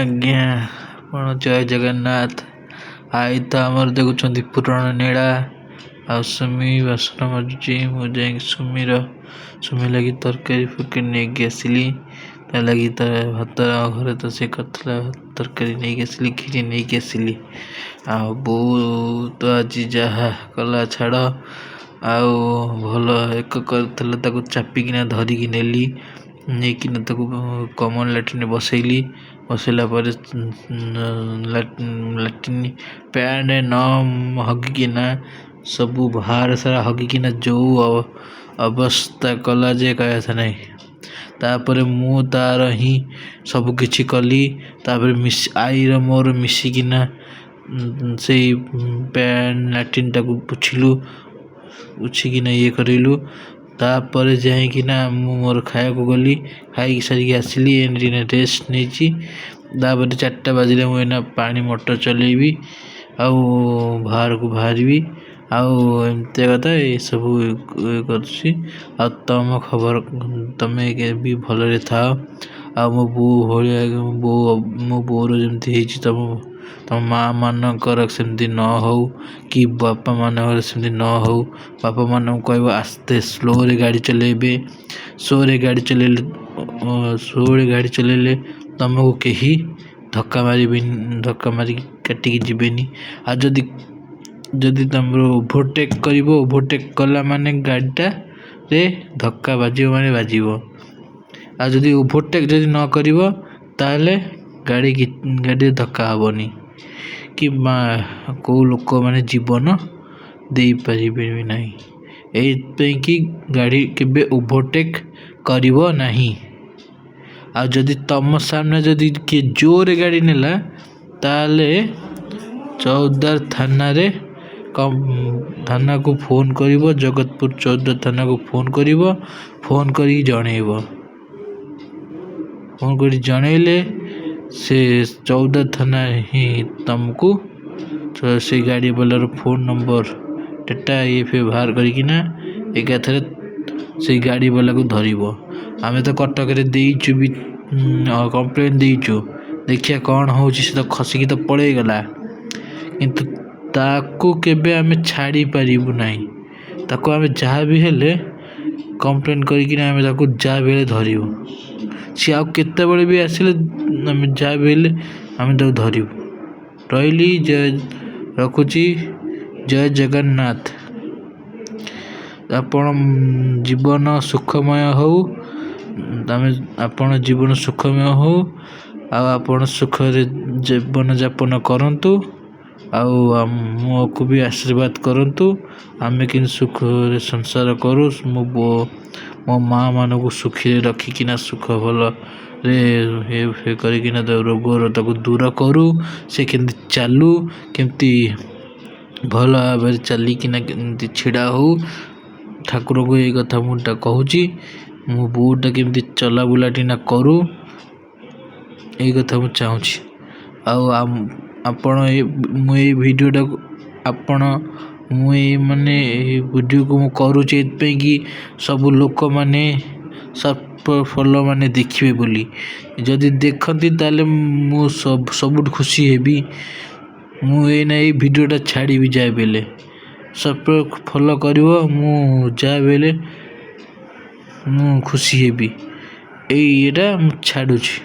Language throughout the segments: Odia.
ଆଜ୍ଞା ଆପଣ ଜୟ ଜଗନ୍ନାଥ। ଆଇ ତ ଆମର ଦେଖୁଛନ୍ତି ପୁରାଣ ନୀଳା ଆଉ ସୁମି ବାସନ ମାଜୁଛି। ମୁଁ ଯାଇକି ସୁମି ଲାଗି ତରକାରୀ ଫରକାରୀ ନେଇକି ଆସିଲି। ତା ଲାଗି ତା ଭାତ ଘରେ ତ ସେ କରିଥିଲା, ତରକାରୀ ନେଇକି ଆସିଲି, କ୍ଷୀରି ନେଇକି ଆସିଲି। ଆଉ ବୋଉ ତ ଆଜି ଯାହା କଲା ଛାଡ଼, ଆଉ ଭଲ ଏକ କରିଥିଲା, ତାକୁ ଚାପିକିନା ଧରିକି ନେଇକିନା ତାକୁ କମନ ଲାଟ୍ରିନ୍ ବସେଇଲା ପରେ ଲାଟ୍ରିନ୍ ପ୍ୟାଣ୍ଟ ନ ହଗିକିନା ସବୁ ବାହାର ସାରା ହଗିକିନା ଯେଉଁ ଅବସ୍ଥା କଲା ଯେ କହିବା କଥା ନାହିଁ। ତାପରେ ମୁଁ ତାର ହିଁ ସବୁ କିଛି କଲି। ତାପରେ ଆଈର ମୋର ମିଶିକିନା ସେଇ ପ୍ୟାଣ୍ଟ ଲାଟ୍ରିନ୍ଟାକୁ ପୋଛିକିନା ଇଏ କରିଲୁ। ତାପରେ ଯାଇକିନା ମୁଁ ମୋର ଖାଇବାକୁ ଗଲି, ଖାଇକି ସାରିକି ଆସିଲି, ଏଇନା ରେଷ୍ଟ ନେଇଛି। ତାପରେ 4ଟା ବାଜିଲେ ମୁଁ ଏଇନା ପାଣି ମଟର ଚଲେଇବି ଆଉ ବାହାରକୁ ବାହାରିବି। ଆଉ ଏମିତିଆ କଥା ଏସବୁ କରୁଛି। ଆଉ ତମ ଖବର, ତମେ ବି ଭଲରେ ଥାଅ। ଆଉ ମୋ ବୋଉ ଭଳିଆ ମୋ ବୋଉର ଯେମିତି ହେଇଛି ତମ ମାଆ ମାନଙ୍କର ସେମିତି ନ ହଉ, କି ବାପା ମାନଙ୍କର ସେମିତି ନ ହଉ। ବାପାମାନଙ୍କୁ କହିବ ଆସ୍ତେ ସ୍ଲୋରେ ଗାଡ଼ି ଚଲେଇବେ। ସ୍ଲୋରେ ଗାଡ଼ି ଚଲେଇଲେ ତମକୁ କେହି ଧକ୍କା ମାରିକି କାଟିକି ଯିବେନି। ଆଉ ଯଦି ତମର ଓଭରଟେକ୍ କରିବ, ଓଭରଟେକ୍ କଲା ମାନେ ଗାଡ଼ିଟାରେ ଧକ୍କା ବାଜିବ ମାନେ ବାଜିବ। ଆଉ ଯଦି ଓଭରଟେକ୍ ନ କରିବ ତାହେଲେ ଗାଡ଼ିରେ ଧକ୍କା ହେବନି, କି କେଉଁ ଲୋକମାନେ ଜୀବନ ଦେଇପାରିବେ ନାହିଁ। ଏଇଥିପାଇଁ କି ଗାଡ଼ି କେବେ ଓଭରଟେକ୍ କରିବ ନାହିଁ। ଆଉ ଯଦି ତମ ସାମ୍ନା ଯଦି କିଏ ଜୋରରେ ଗାଡ଼ି ନେଲା ତାହେଲେ ଚୌଦ୍ୱାର ଥାନାକୁ ଫୋନ୍ କରିବ। ଜଗତପୁର ଚୌଦ୍ୱାର ଥାନାକୁ ଫୋନ୍ କରିବ। ଫୋନ୍ କରିକି ଜଣେଇବ। ଫୋନ୍ କରି ଜଣେଇଲେ ସେ ଚୌଦ୍ୱାର ଥାନା ହିଁ ତମକୁ ସେଇ ଗାଡ଼ିବାଲାର ଫୋନ୍ ନମ୍ବର ଡେଟା ବାହାର କରିକିନା ଏକାଥରେ ସେଇ ଗାଡ଼ିବାଲାକୁ ଧରିବ। ଆମେ ତ କଟକରେ ଦେଇଛୁ ବି କମ୍ପ୍ଲେନ୍ ଦେଇଛୁ। ଦେଖିବା କ'ଣ ହେଉଛି। ସେ ତ ଖସିକି ତ ପଳେଇଗଲା, କିନ୍ତୁ ତାକୁ କେବେ ଆମେ ଛାଡ଼ି ପାରିବୁ ନାହିଁ। ତାକୁ ଆମେ ଯାହା ବି ହେଲେ କମ୍ପ୍ଲେନ୍ କରିକିନା ଆମେ ତାକୁ ଯାହା ବି ହେଲେ ଧରିବୁ। ସିଏ ଆଉ କେତେବେଳେ ବି ଆସିଲେ ଆମେ ଯାହା ବି ହେଲେ ଆମେ ତାକୁ ଧରିବୁ। ରହିଲି, ରଖୁଛି। ଜୟ ଜଗନ୍ନାଥ। ଆପଣ ଜୀବନ ସୁଖମୟ ହଉ। ଆପଣ ଜୀବନ ସୁଖମୟ ହଉ। ଆଉ ଆପଣ ସୁଖରେ ଜୀବନଯାପନ କରନ୍ତୁ। ଆଉ ଆମକୁ ବି ଆଶୀର୍ବାଦ କରନ୍ତୁ। ଆମେ କିନ୍ତୁ ସୁଖରେ ସଂସାର କରୁ। ମୋ ମାଆ ମାନଙ୍କୁ ସୁଖୀରେ ରଖିକିନା ସୁଖ ଭଲରେ କରିକିନା ରୋଗର ତାକୁ ଦୂର କରୁ। ସେ କେମିତି ଚାଲୁ, କେମିତି ଭଲ ଭାବରେ ଚାଲିକିନା କେମିତି ଛିଡ଼ା ହଉ। ଠାକୁରଙ୍କୁ ଏଇ କଥା ମୁଁ କହୁଛି। ମୋ ବୋଉଟା କେମିତି ଚଲାବୁଲାଟିନା କରୁ, ଏଇ କଥା ମୁଁ ଚାହୁଁଛି। ଆଉ ଆପଣ ମୁଁ ଏଇ ଭିଡ଼ିଓଟାକୁ ଏଇ ଭିଡ଼ିଓକୁ ମୁଁ କରୁଛି ଏଥିପାଇଁ କି ସବୁ ଲୋକମାନେ ଫଲୋ ମାନେ ଦେଖିବେ ବୋଲି। ଯଦି ଦେଖନ୍ତି ତାହେଲେ ମୁଁ ସବୁଠୁ ଖୁସି ହେବି। ମୁଁ ଏଇ ଭିଡ଼ିଓଟା ଛାଡ଼ିବି ଯାହା ବି ହେଲେ। ଫଲୋ କରିବ, ମୁଁ ଯାହା ବି ହେଲେ ମୁଁ ଖୁସି ହେବି। ଏଇଟା ମୁଁ ଛାଡ଼ୁଛି।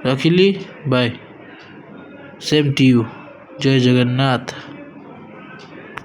ରଖିଲି, ବାଏ। Same to you. ଜୟ ଜଗନ୍ନାଥ।